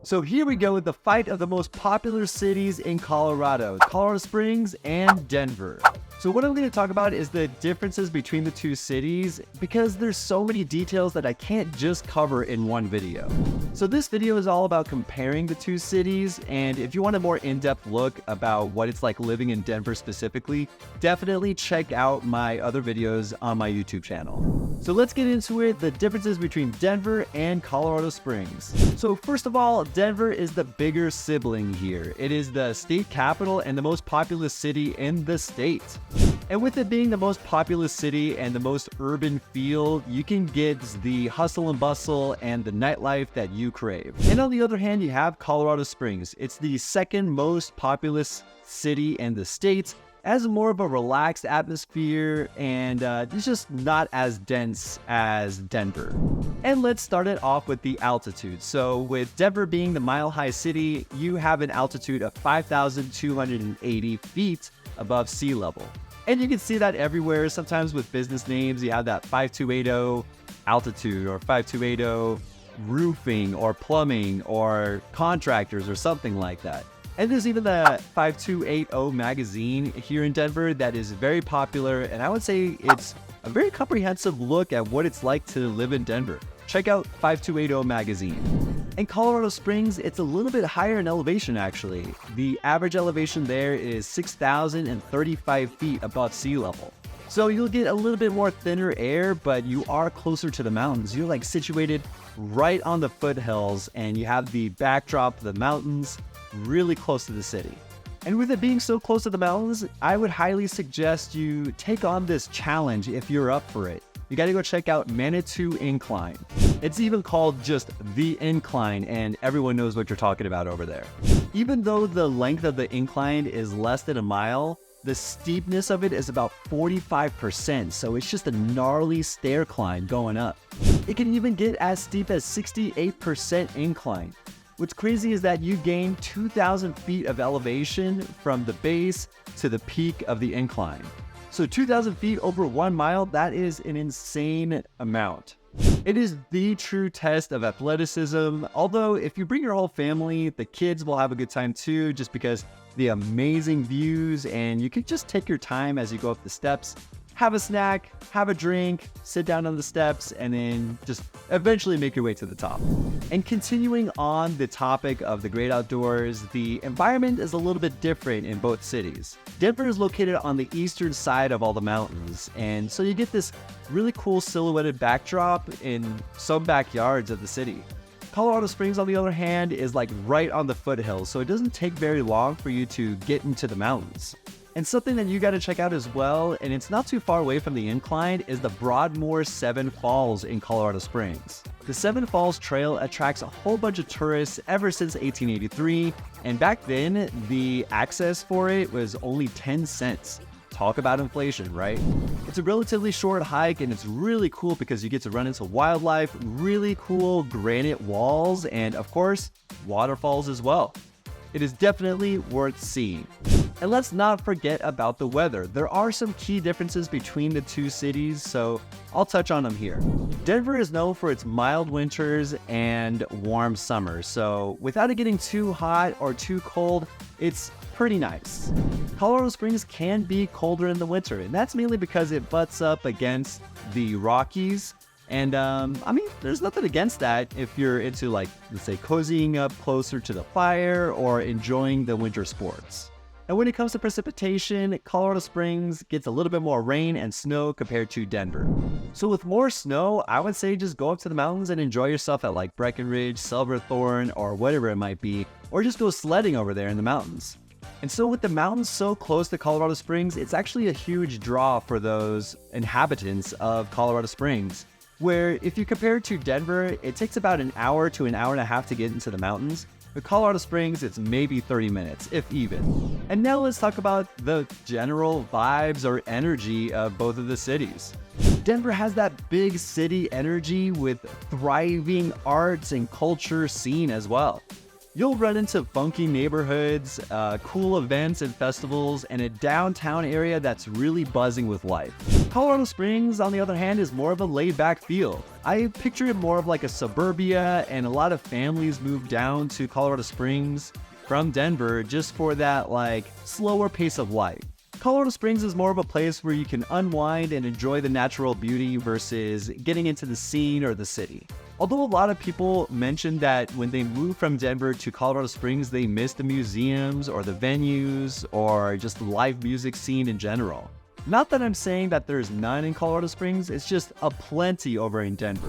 So here we go with the fight of the most popular cities in Colorado, Colorado Springs and Denver. So what I'm going to talk about is the differences between the two cities because there's so many details that I can't just cover in one video. So this video is all about comparing the two cities, and if you want a more in-depth look about what it's like living in Denver specifically, definitely check out my other videos on my YouTube channel. So let's get into it, the differences between Denver and Colorado Springs. So first of all, Denver is the bigger sibling here. It is the state capital and the most populous city in the state. And with it being the most populous city and the most urban feel, you can get the hustle and bustle and the nightlife that you crave. And on the other hand, you have Colorado Springs. It's the second most populous city in the state, has more of a relaxed atmosphere, and it's just not as dense as Denver. And let's start it off with the altitude. So with Denver being the mile-high city, you have an altitude of 5,280 feet above sea level. And you can see that everywhere. Sometimes with business names, you have that 5280 altitude or 5280 roofing or plumbing or contractors or something like that. And there's even the 5280 magazine here in Denver that is very popular, and I would say it's a very comprehensive look at what it's like to live in Denver. Check out 5280 magazine. In Colorado Springs, it's a little bit higher in elevation actually. The average elevation there is 6,035 feet above sea level. So you'll get a little bit more thinner air, but you are closer to the mountains. You're like situated right on the foothills, and you have the backdrop of the mountains really close to the city. And with it being so close to the mountains, I would highly suggest you take on this challenge if you're up for it. You gotta go check out Manitou Incline. It's even called just the Incline, and everyone knows what you're talking about over there. Even though the length of the incline is less than a mile, the steepness of it is about 45%, so it's just a gnarly stair climb going up. It can even get as steep as 68% incline. What's crazy is that you gain 2,000 feet of elevation from the base to the peak of the incline. So 2,000 feet over 1 mile, that is an insane amount. It is the true test of athleticism, although if you bring your whole family, the kids will have a good time too, just because the amazing views, and you can just take your time as you go up the steps. Have a snack, have a drink, sit down on the steps, and then just eventually make your way to the top. And continuing on the topic of the great outdoors, the environment is a little bit different in both cities. Denver is located on the eastern side of all the mountains, and so you get this really cool silhouetted backdrop in some backyards of the city. Colorado Springs, on the other hand, is like right on the foothills, so it doesn't take very long for you to get into the mountains. And something that you got to check out as well, and it's not too far away from the incline, is the Broadmoor 7 Falls in Colorado Springs. The 7 Falls Trail attracts a whole bunch of tourists ever since 1883, and back then, the access for it was only 10 cents. Talk about inflation, right? It's a relatively short hike, and it's really cool because you get to run into wildlife, really cool granite walls, and of course, waterfalls as well. It is definitely worth seeing. And let's not forget about the weather. There are some key differences between the two cities, so I'll touch on them here. Denver is known for its mild winters and warm summers, so without it getting too hot or too cold, it's pretty nice. Colorado Springs can be colder in the winter, and that's mainly because it butts up against the Rockies. And I mean, there's nothing against that if you're into, like, let's say, cozying up closer to the fire or enjoying the winter sports. And when it comes to precipitation, Colorado Springs gets a little bit more rain and snow compared to Denver. So with more snow, I would say just go up to the mountains and enjoy yourself at like Breckenridge, Silverthorne, or whatever it might be, or just go sledding over there in the mountains. And so with the mountains so close to Colorado Springs, it's actually a huge draw for those inhabitants of Colorado Springs, where if you compare it to Denver, it takes about an hour to an hour and a half to get into the mountains. With Colorado Springs, it's maybe 30 minutes, if even. And now let's talk about the general vibes or energy of both of the cities. Denver has that big city energy with thriving arts and culture scene as well. You'll run into funky neighborhoods, cool events and festivals, and a downtown area that's really buzzing with life. Colorado Springs, on the other hand, is more of a laid-back feel. I picture it more of like a suburbia, and a lot of families move down to Colorado Springs from Denver just for that like slower pace of life. Colorado Springs is more of a place where you can unwind and enjoy the natural beauty versus getting into the scene or the city. Although a lot of people mention that when they move from Denver to Colorado Springs, they miss the museums or the venues or just the live music scene in general. Not that I'm saying that there's none in Colorado Springs, it's just a plenty over in Denver.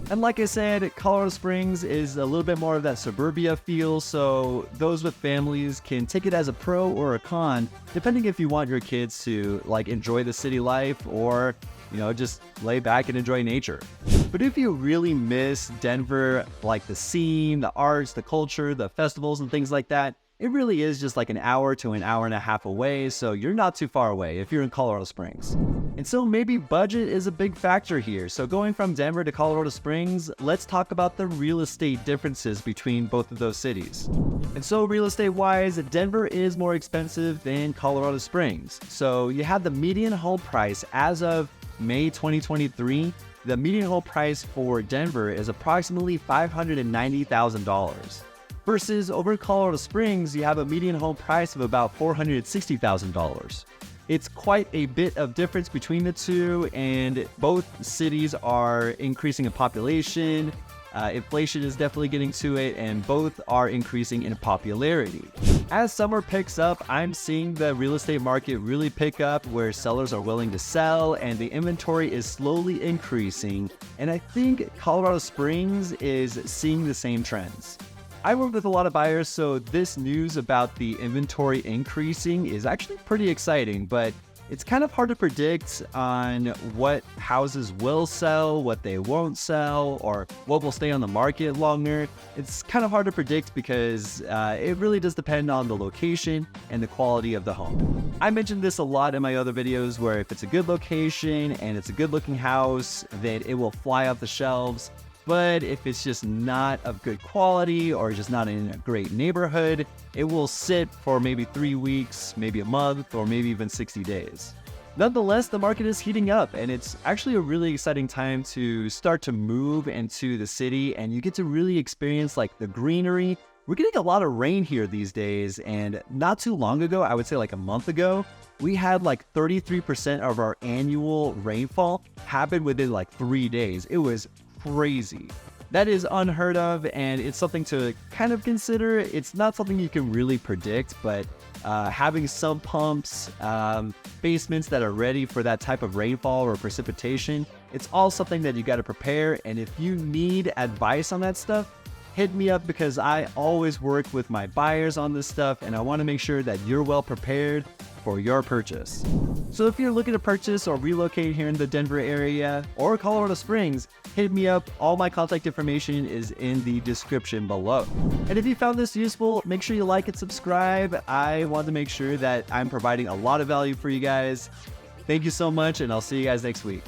And like I said, Colorado Springs is a little bit more of that suburbia feel, so those with families can take it as a pro or a con, depending if you want your kids to like enjoy the city life or, just lay back and enjoy nature. But if you really miss Denver, like the scene, the arts, the culture, the festivals and things like that, it really is just like an hour to an hour and a half away, so you're not too far away if you're in Colorado Springs. And so maybe budget is a big factor here. So going from Denver to Colorado Springs, let's talk about the real estate differences between both of those cities. And so real estate wise, Denver is more expensive than Colorado Springs. So you have the median home price as of May 2023. The median home price for Denver is approximately $590,000. Versus over in Colorado Springs, you have a median home price of about $460,000. It's quite a bit of difference between the two, and both cities are increasing in population. Inflation is definitely getting to it, and both are increasing in popularity. As summer picks up, I'm seeing the real estate market really pick up where sellers are willing to sell and the inventory is slowly increasing. And I think Colorado Springs is seeing the same trends. I work with a lot of buyers, so this news about the inventory increasing is actually pretty exciting, but it's kind of hard to predict on what houses will sell, what they won't sell, or what will stay on the market longer. It's kind of hard to predict because it really does depend on the location and the quality of the home. I mentioned this a lot in my other videos where if it's a good location and it's a good looking house, then it will fly off the shelves. But if it's just not of good quality or just not in a great neighborhood, it will sit for maybe 3 weeks, maybe a month, or maybe even 60 days. Nonetheless, the market is heating up and it's actually a really exciting time to start to move into the city, and you get to really experience like the greenery. We're getting a lot of rain here these days, and not too long ago, I would say like a month ago, we had like 33% of our annual rainfall happen within like 3 days. It was crazy. That is unheard of, and it's something to kind of consider. It's not something you can really predict, but having sump pumps, basements that are ready for that type of rainfall or precipitation, it's all something that you got to prepare. And if you need advice on that stuff, hit me up because I always work with my buyers on this stuff, and I want to make sure that you're well prepared for your purchase. So if you're looking to purchase or relocate here in the Denver area or Colorado Springs, hit me up. All my contact information is in the description below. And if you found this useful, make sure you like and subscribe. I want to make sure that I'm providing a lot of value for you guys. Thank you so much, and I'll see you guys next week.